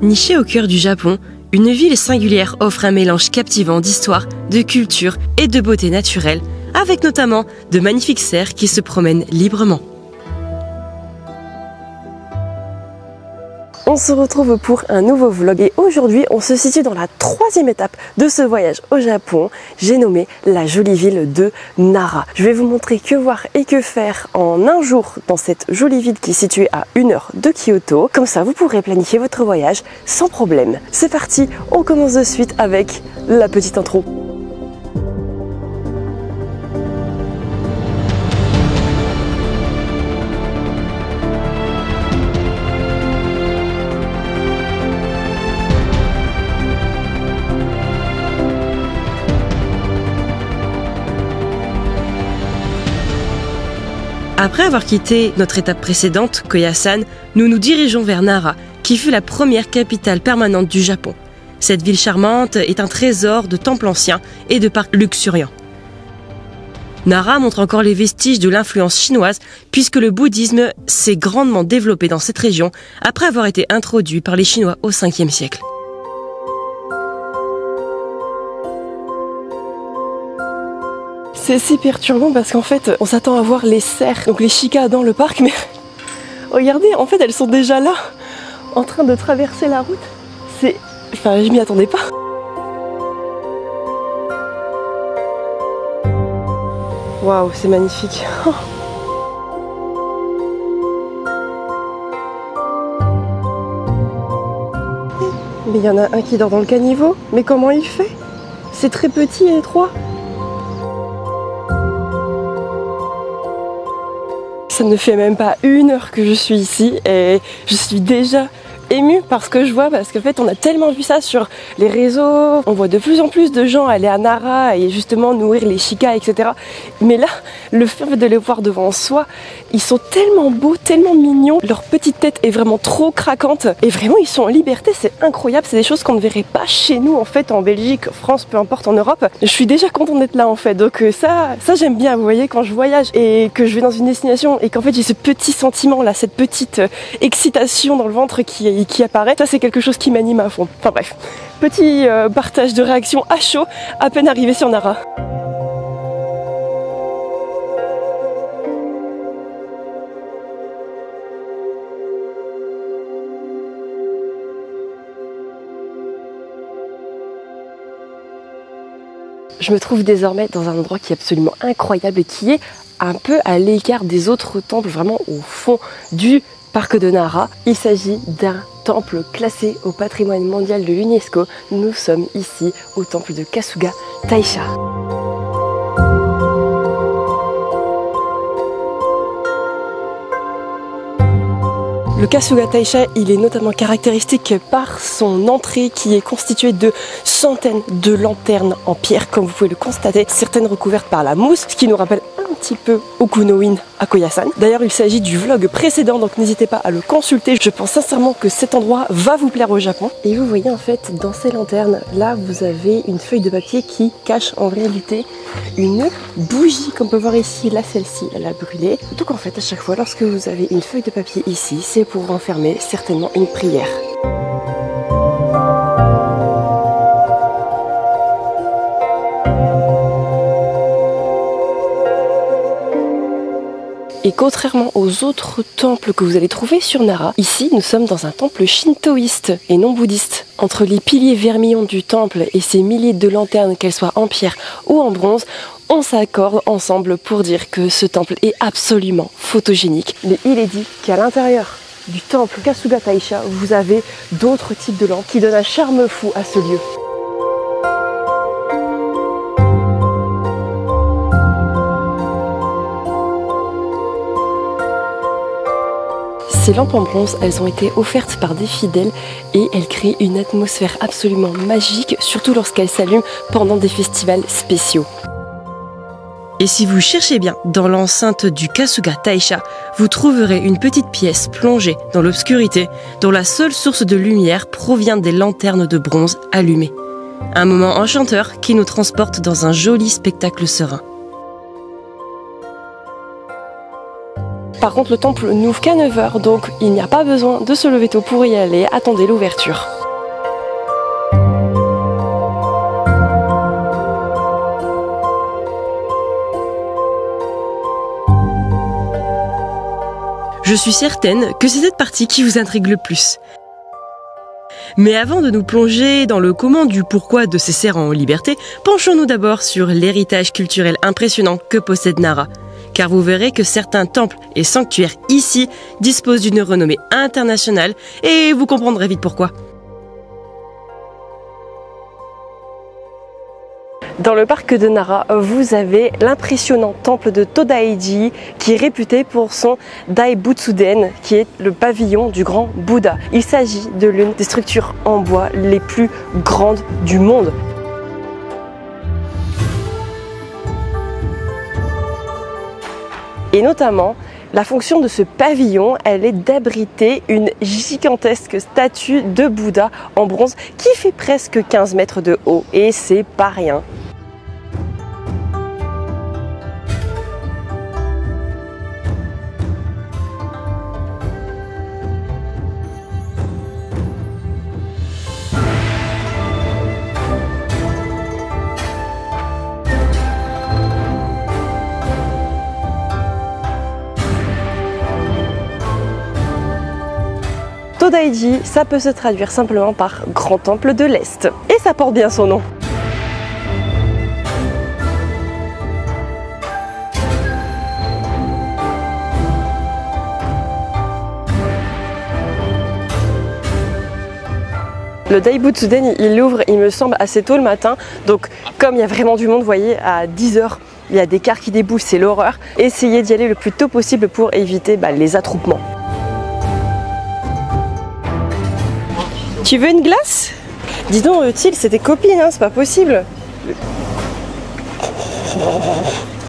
Nichée au cœur du Japon, une ville singulière offre un mélange captivant d'histoire, de culture et de beauté naturelle, avec notamment de magnifiques cerfs qui se promènent librement. On se retrouve pour un nouveau vlog et aujourd'hui on se situe dans la 3e étape de ce voyage au Japon. J'ai nommé la jolie ville de Nara. Je vais vous montrer que voir et que faire en un jour dans cette jolie ville qui est située à 1 heure de Kyoto. Comme ça vous pourrez planifier votre voyage sans problème. C'est parti, on commence de suite avec la petite intro. Après avoir quitté notre étape précédente, Koyasan, nous nous dirigeons vers Nara, qui fut la première capitale permanente du Japon. Cette ville charmante est un trésor de temples anciens et de parcs luxuriants. Nara montre encore les vestiges de l'influence chinoise puisque le bouddhisme s'est grandement développé dans cette région après avoir été introduit par les Chinois au 5e siècle. C'est si perturbant parce qu'en fait, on s'attend à voir les cerfs, donc les chikas dans le parc, mais regardez, en fait, elles sont déjà là, en train de traverser la route. Enfin, je m'y attendais pas. Waouh, c'est magnifique. Mais il y en a un qui dort dans le caniveau. Mais comment il fait? C'est très petit et étroit. Ça ne fait même pas 1 heure que je suis ici et je suis déjà émue par ce que je vois parce qu'en fait on a tellement vu ça sur les réseaux, on voit de plus en plus de gens aller à Nara et justement nourrir les chikas, etc. Mais là, le fait de les voir devant soi, ils sont tellement beaux, tellement mignons, leur petite tête est vraiment trop craquante et vraiment ils sont en liberté, c'est incroyable, c'est des choses qu'on ne verrait pas chez nous en fait en Belgique, France, peu importe en Europe. Je suis déjà contente d'être là en fait, donc ça j'aime bien, vous voyez, quand je voyage et que je vais dans une destination et qu'en fait j'ai ce petit sentiment là, cette petite excitation dans le ventre qui apparaît, ça c'est quelque chose qui m'anime à fond. Enfin bref, petit partage de réaction à chaud, à peine arrivé sur Nara. Je me trouve désormais dans un endroit qui est absolument incroyable et qui est un peu à l'écart des autres temples, vraiment au fond du parc de Nara. Il s'agit d'un temple classé au patrimoine mondial de l'UNESCO. Nous sommes ici au temple de Kasuga Taisha. Le Kasuga Taisha, il est notamment caractéristique par son entrée qui est constituée de centaines de lanternes en pierre, comme vous pouvez le constater, certaines recouvertes par la mousse, ce qui nous rappelle un petit peu Okunoin à Koyasan. D'ailleurs, il s'agit du vlog précédent, donc n'hésitez pas à le consulter. Je pense sincèrement que cet endroit va vous plaire au Japon. Et vous voyez en fait, dans ces lanternes, là, vous avez une feuille de papier qui cache en réalité une bougie, comme on peut voir ici. Là, celle-ci, elle a brûlé. Donc en fait, à chaque fois, lorsque vous avez une feuille de papier ici, c'est pour renfermer certainement une prière. Et contrairement aux autres temples que vous allez trouver sur Nara, ici nous sommes dans un temple shintoïste et non bouddhiste. Entre les piliers vermillons du temple et ces milliers de lanternes, qu'elles soient en pierre ou en bronze, on s'accorde ensemble pour dire que ce temple est absolument photogénique. Mais il est dit qu'à l'intérieur du temple Kasuga Taisha, vous avez d'autres types de lampes qui donnent un charme fou à ce lieu. Ces lampes en bronze, elles ont été offertes par des fidèles et elles créent une atmosphère absolument magique, surtout lorsqu'elles s'allument pendant des festivals spéciaux. Et si vous cherchez bien dans l'enceinte du Kasuga Taisha, vous trouverez une petite pièce plongée dans l'obscurité dont la seule source de lumière provient des lanternes de bronze allumées. Un moment enchanteur qui nous transporte dans un joli spectacle serein. Par contre, le temple n'ouvre qu'à 9 h, donc il n'y a pas besoin de se lever tôt pour y aller. Attendez l'ouverture. Je suis certaine que c'est cette partie qui vous intrigue le plus. Mais avant de nous plonger dans le comment du pourquoi de ces serrans en liberté, penchons-nous d'abord sur l'héritage culturel impressionnant que possède Nara. Car vous verrez que certains temples et sanctuaires ici disposent d'une renommée internationale et vous comprendrez vite pourquoi. Dans le parc de Nara, vous avez l'impressionnant temple de Todaiji qui est réputé pour son Daibutsuden, qui est le pavillon du grand Bouddha. Il s'agit de l'une des structures en bois les plus grandes du monde. Et notamment, la fonction de ce pavillon, elle est d'abriter une gigantesque statue de Bouddha en bronze qui fait presque 15 mètres de haut. Et c'est pas rien. Todaiji, ça peut se traduire simplement par Grand Temple de l'Est. Et ça porte bien son nom. Le Daibutsuden, il ouvre, il me semble, assez tôt le matin. Donc, comme il y a vraiment du monde, vous voyez, à 10 h, il y a des cars qui débouchent, c'est l'horreur. Essayez d'y aller le plus tôt possible pour éviter les attroupements. Tu veux une glace? Dis donc, Thiel, c'est tes copines, hein, c'est pas possible.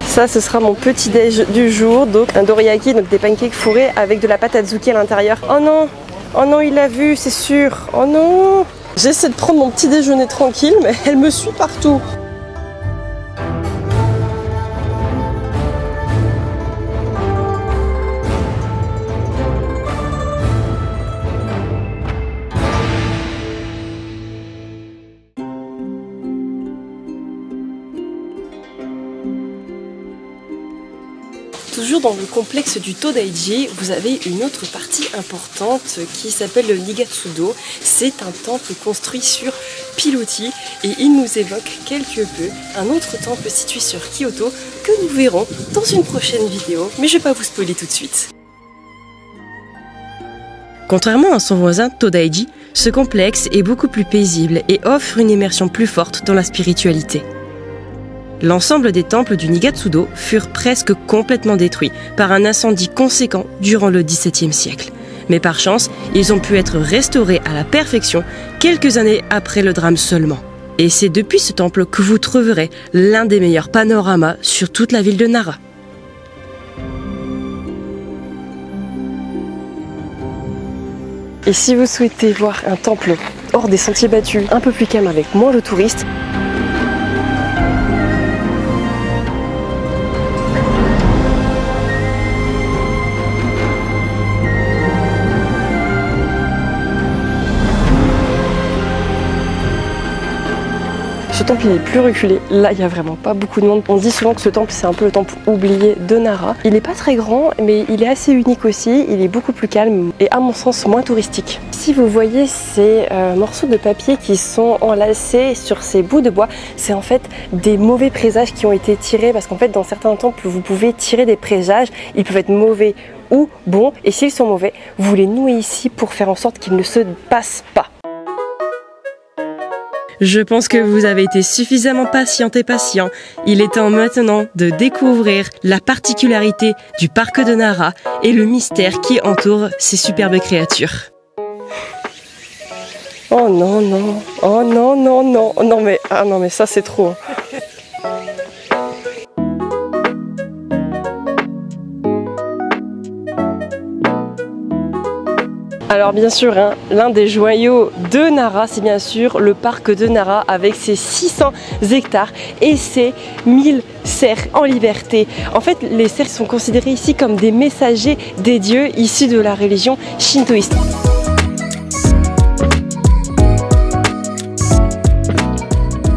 Ça, ce sera mon petit déj du jour, donc un dorayaki, donc des pancakes fourrés avec de la pâte azuki à l'intérieur. Oh non, il l'a vu, c'est sûr. Oh non. J'essaie de prendre mon petit déjeuner tranquille, mais elle me suit partout. Toujours dans le complexe du Todaiji, vous avez une autre partie importante qui s'appelle le Nigatsudo. C'est un temple construit sur pilotis et il nous évoque quelque peu un autre temple situé sur Kyoto que nous verrons dans une prochaine vidéo, mais je ne vais pas vous spoiler tout de suite. Contrairement à son voisin Todaiji, ce complexe est beaucoup plus paisible et offre une immersion plus forte dans la spiritualité. L'ensemble des temples du Nigatsudo furent presque complètement détruits par un incendie conséquent durant le XVIIe siècle. Mais par chance, ils ont pu être restaurés à la perfection quelques années après le drame seulement. Et c'est depuis ce temple que vous trouverez l'un des meilleurs panoramas sur toute la ville de Nara. Et si vous souhaitez voir un temple hors des sentiers battus, un peu plus calme avec moins de touristes, ce temple il est plus reculé, là il n'y a vraiment pas beaucoup de monde. On dit souvent que ce temple c'est un peu le temple oublié de Nara. Il n'est pas très grand mais il est assez unique aussi, il est beaucoup plus calme et à mon sens moins touristique. Si vous voyez ces morceaux de papier qui sont enlacés sur ces bouts de bois, c'est en fait des mauvais présages qui ont été tirés parce qu'en fait dans certains temples vous pouvez tirer des présages, ils peuvent être mauvais ou bons et s'ils sont mauvais, vous les nouez ici pour faire en sorte qu'ils ne se passent pas. Je pense que vous avez été suffisamment patiente et patient. Il est temps maintenant de découvrir la particularité du parc de Nara et le mystère qui entoure ces superbes créatures. Oh non, non, oh non, non, non, non mais, ah non mais ça c'est trop. Alors bien sûr, hein, l'un des joyaux de Nara, c'est bien sûr le parc de Nara avec ses 600 hectares et ses 1700 cerfs en liberté. En fait, les cerfs sont considérés ici comme des messagers des dieux issus de la religion shintoïste.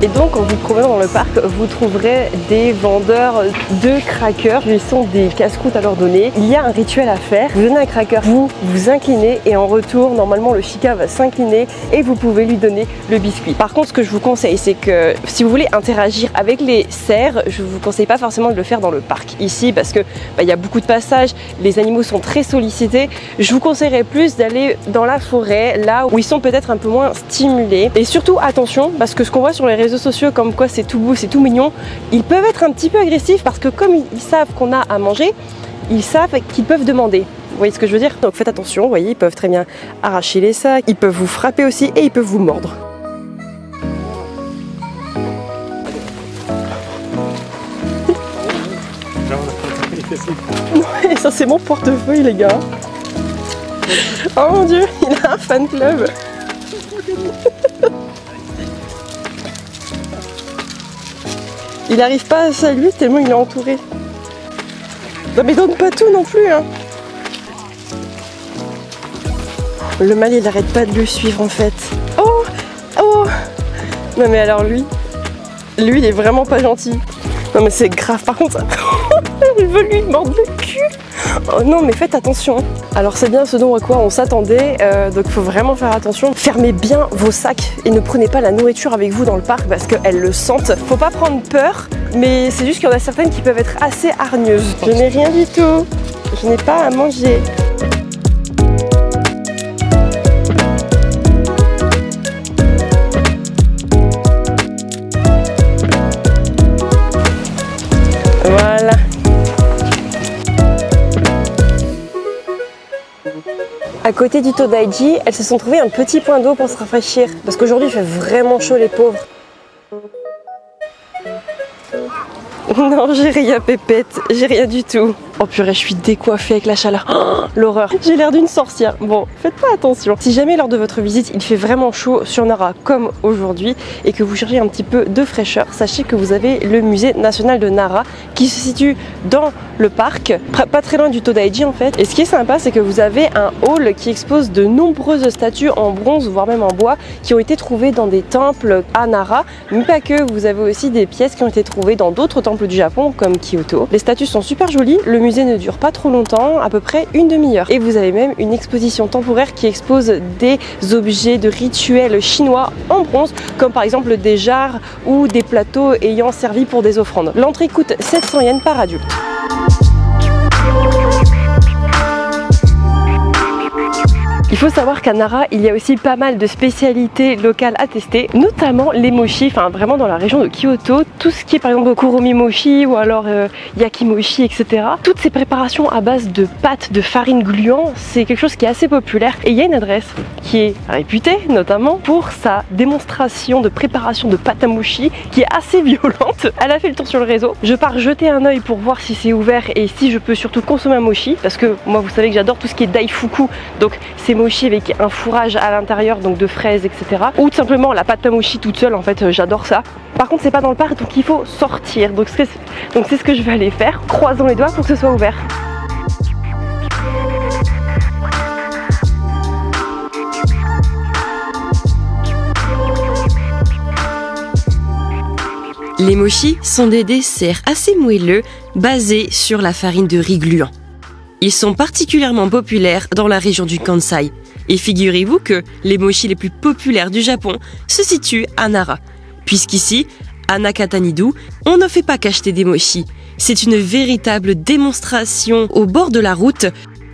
Et donc, quand vous promenez dans le parc, vous trouverez des vendeurs de crackers. Ils sont des casse-croûtes à leur donner. Il y a un rituel à faire. Vous donnez un cracker, vous vous inclinez et en retour, normalement, le chica va s'incliner et vous pouvez lui donner le biscuit. Par contre, ce que je vous conseille, c'est que si vous voulez interagir avec les cerfs, je ne vous conseille pas forcément de le faire dans le parc ici parce que il y a beaucoup de passages, les animaux sont très sollicités. Je vous conseillerais plus d'aller dans la forêt, là où ils sont peut-être un peu moins stimulés. Et surtout, attention, parce que ce qu'on voit sur les réseaux sociaux comme quoi c'est tout beau, c'est tout mignon, ils peuvent être un petit peu agressifs parce que comme ils savent qu'on a à manger, ils savent qu'ils peuvent demander. Vous voyez ce que je veux dire? Donc faites attention, vous voyez, ils peuvent très bien arracher les sacs, ils peuvent vous frapper aussi et ils peuvent vous mordre. Et ça c'est mon portefeuille les gars. Oh mon dieu, il a un fan club. Il n'arrive pas à saluer tellement il est entouré. Non mais donne pas tout non plus hein. Le mâle il n'arrête pas de le suivre en fait. Oh. Oh. Non mais alors lui il est vraiment pas gentil. Non mais c'est grave par contre. Il veut lui mordre le cul. Oh non mais faites attention. Alors c'est bien ce dont à quoi on s'attendait, donc il faut vraiment faire attention. Fermez bien vos sacs et ne prenez pas la nourriture avec vous dans le parc parce qu'elles le sentent. Faut pas prendre peur, mais c'est juste qu'il y en a certaines qui peuvent être assez hargneuses. Je n'ai rien du tout, je n'ai pas à manger. Voilà. À côté du Todaiji, elles se sont trouvées un petit point d'eau pour se rafraîchir. Parce qu'aujourd'hui il fait vraiment chaud les pauvres. Non, j'ai rien pépette, j'ai rien du tout. Oh purée, je suis décoiffée avec la chaleur. Oh, l'horreur. J'ai l'air d'une sorcière. Bon, faites pas attention. Si jamais lors de votre visite, il fait vraiment chaud sur Nara comme aujourd'hui et que vous cherchez un petit peu de fraîcheur, sachez que vous avez le musée national de Nara qui se situe dans le parc, pas très loin du Todaiji en fait. Et ce qui est sympa, c'est que vous avez un hall qui expose de nombreuses statues en bronze, voire même en bois, qui ont été trouvées dans des temples à Nara, mais pas que. Vous avez aussi des pièces qui ont été trouvées dans d'autres temples du Japon, comme Kyoto. Les statues sont super jolies. Le musée ne dure pas trop longtemps, à peu près une demi-heure. Et vous avez même une exposition temporaire qui expose des objets de rituels chinois en bronze, comme par exemple des jarres ou des plateaux ayant servi pour des offrandes. L'entrée coûte 700 yens par adulte. Il faut savoir qu'à Nara, il y a aussi pas mal de spécialités locales à tester, notamment les mochi, enfin vraiment dans la région de Kyoto, tout ce qui est par exemple kuromi mochi ou alors yakimochi, etc. Toutes ces préparations à base de pâtes de farine gluant, c'est quelque chose qui est assez populaire et il y a une adresse qui est réputée notamment pour sa démonstration de préparation de pâte à mochi qui est assez violente. Elle a fait le tour sur le réseau. Je pars jeter un œil pour voir si c'est ouvert et si je peux surtout consommer un mochi parce que moi vous savez que j'adore tout ce qui est daifuku, donc c'est mochi avec un fourrage à l'intérieur, donc de fraises, etc. Ou tout simplement la pâte à mochi toute seule, en fait, j'adore ça. Par contre, c'est pas dans le parc, donc il faut sortir. Donc c'est ce que je vais aller faire. Croisons les doigts pour que ce soit ouvert. Les mochi sont des desserts assez moelleux basés sur la farine de riz gluant. Ils sont particulièrement populaires dans la région du Kansai. Et figurez-vous que les mochi les plus populaires du Japon se situent à Nara. Puisqu'ici, à Nakatanido, on ne fait pas qu'acheter des mochi. C'est une véritable démonstration au bord de la route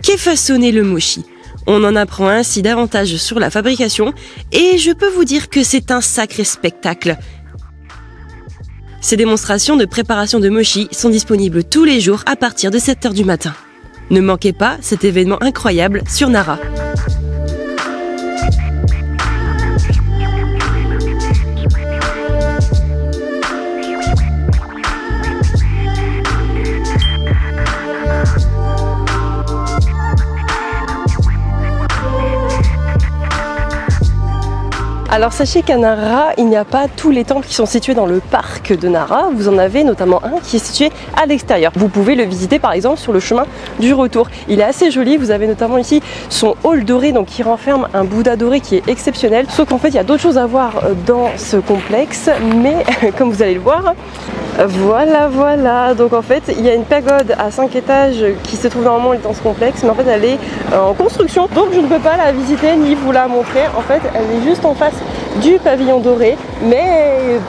qu'est façonné le mochi. On en apprend ainsi davantage sur la fabrication et je peux vous dire que c'est un sacré spectacle. Ces démonstrations de préparation de mochi sont disponibles tous les jours à partir de 7 h du matin. Ne manquez pas cet événement incroyable sur Nara. Alors sachez qu'à Nara, il n'y a pas tous les temples qui sont situés dans le parc de Nara. Vous en avez notamment un qui est situé à l'extérieur. Vous pouvez le visiter par exemple sur le chemin du retour. Il est assez joli, vous avez notamment ici son hall doré, donc qui renferme un Bouddha doré qui est exceptionnel. Sauf qu'en fait il y a d'autres choses à voir dans ce complexe, mais comme vous allez le voir, voilà. Donc en fait il y a une pagode à 5 étages qui se trouve normalement dans ce complexe, mais en fait elle est en construction, donc je ne peux pas la visiter ni vous la montrer. En fait elle est juste en face du pavillon doré, mais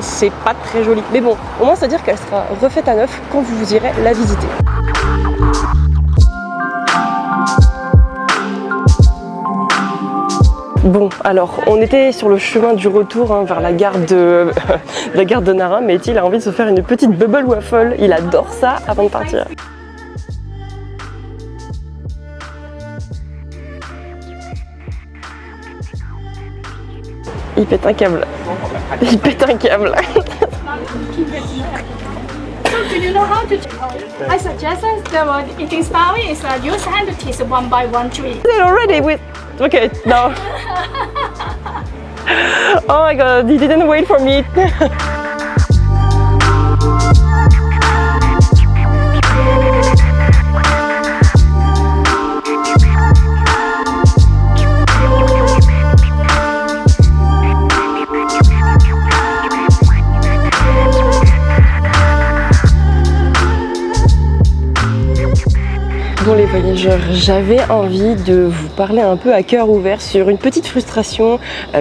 c'est pas très joli. Mais bon, au moins c'est à dire qu'elle sera refaite à neuf quand vous irez la visiter. Bon, alors on était sur le chemin du retour vers la gare de Nara, mais il a envie de se faire une petite bubble waffle. Il adore ça avant de partir. Il pète un câble. Il pète un câble. Do you know how to? I suggest the eating style is use hand to taste one by one tree. Already with. Okay, no. Oh my god, he didn't wait for me. Bon les voyageurs, j'avais envie de vous parler un peu à cœur ouvert sur une petite frustration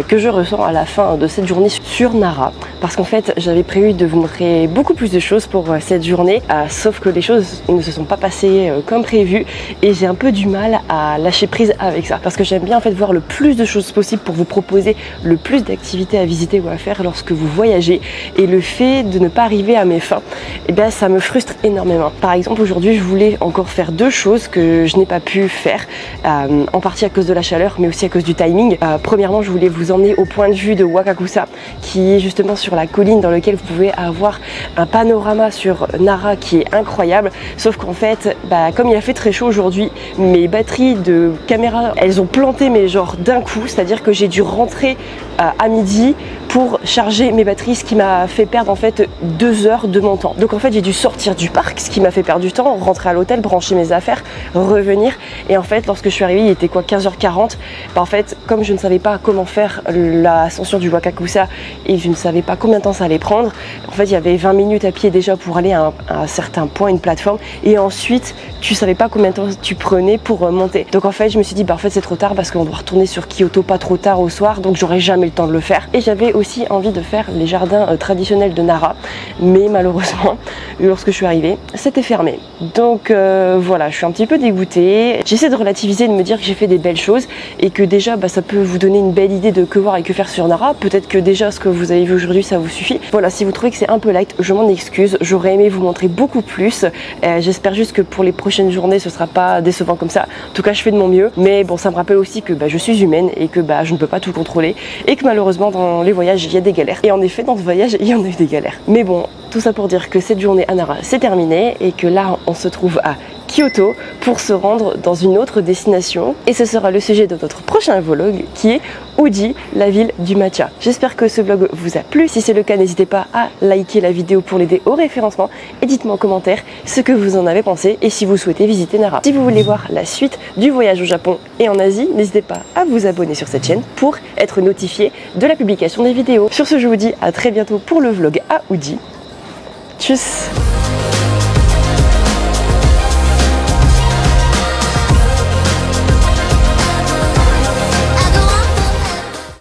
que je ressens à la fin de cette journée sur Nara. Parce qu'en fait j'avais prévu de vous montrer beaucoup plus de choses pour cette journée, sauf que les choses ne se sont pas passées comme prévu et j'ai un peu du mal à lâcher prise avec ça. Parce que j'aime bien en fait voir le plus de choses possible pour vous proposer le plus d'activités à visiter ou à faire lorsque vous voyagez, et le fait de ne pas arriver à mes fins, et bien ça me frustre énormément. Par exemple aujourd'hui je voulais encore faire deux choses que je n'ai pas pu faire, en partie à cause de la chaleur mais aussi à cause du timing. Premièrement je voulais vous emmener au point de vue de Wakakusa, qui est justement sur la colline dans lequel vous pouvez avoir un panorama sur Nara qui est incroyable, sauf qu'en fait comme il a fait très chaud aujourd'hui, mes batteries de caméra elles ont planté mais genre d'un coup, c'est à dire que j'ai dû rentrer à midi pour charger mes batteries, ce qui m'a fait perdre en fait 2 heures de mon temps. Donc en fait j'ai dû sortir du parc, ce qui m'a fait perdre du temps, rentrer à l'hôtel, brancher mes affaires, revenir, et en fait lorsque je suis arrivée il était quoi, 15h40. En fait comme je ne savais pas comment faire l'ascension du Wakakusa et je ne savais pas combien de temps ça allait prendre, en fait il y avait 20 minutes à pied déjà pour aller à un certain point, une plateforme, et ensuite tu savais pas combien de temps tu prenais pour monter. Donc en fait je me suis dit en fait c'est trop tard parce qu'on doit retourner sur Kyoto pas trop tard au soir, donc j'aurais jamais le temps de le faire. Et j'avais aussi envie de faire les jardins traditionnels de Nara, mais malheureusement lorsque je suis arrivée c'était fermé. Donc voilà, je suis un petit peu dégoûtée. J'essaie de relativiser, de me dire que j'ai fait des belles choses et que déjà ça peut vous donner une belle idée de que voir et que faire sur Nara. Peut-être que déjà ce que vous avez vu aujourd'hui ça vous suffit. Voilà, si vous trouvez que c'est un peu light, je m'en excuse, j'aurais aimé vous montrer beaucoup plus. J'espère juste que pour les prochaines journées ce sera pas décevant comme ça. En tout cas je fais de mon mieux, mais bon ça me rappelle aussi que je suis humaine et que je ne peux pas tout contrôler et que malheureusement dans les voyages il y a des galères. Et en effet dans ce voyage il y en a eu des galères. Mais bon, tout ça pour dire que cette journée à Nara c'est terminé et que là on se trouve à Kyoto pour se rendre dans une autre destination, et ce sera le sujet de notre prochain vlog qui est Uji, la ville du matcha. J'espère que ce vlog vous a plu. Si c'est le cas, n'hésitez pas à liker la vidéo pour l'aider au référencement et dites-moi en commentaire ce que vous en avez pensé et si vous souhaitez visiter Nara. Si vous voulez voir la suite du voyage au Japon et en Asie, n'hésitez pas à vous abonner sur cette chaîne pour être notifié de la publication des vidéos. Sur ce, je vous dis à très bientôt pour le vlog à Uji. Tchuss!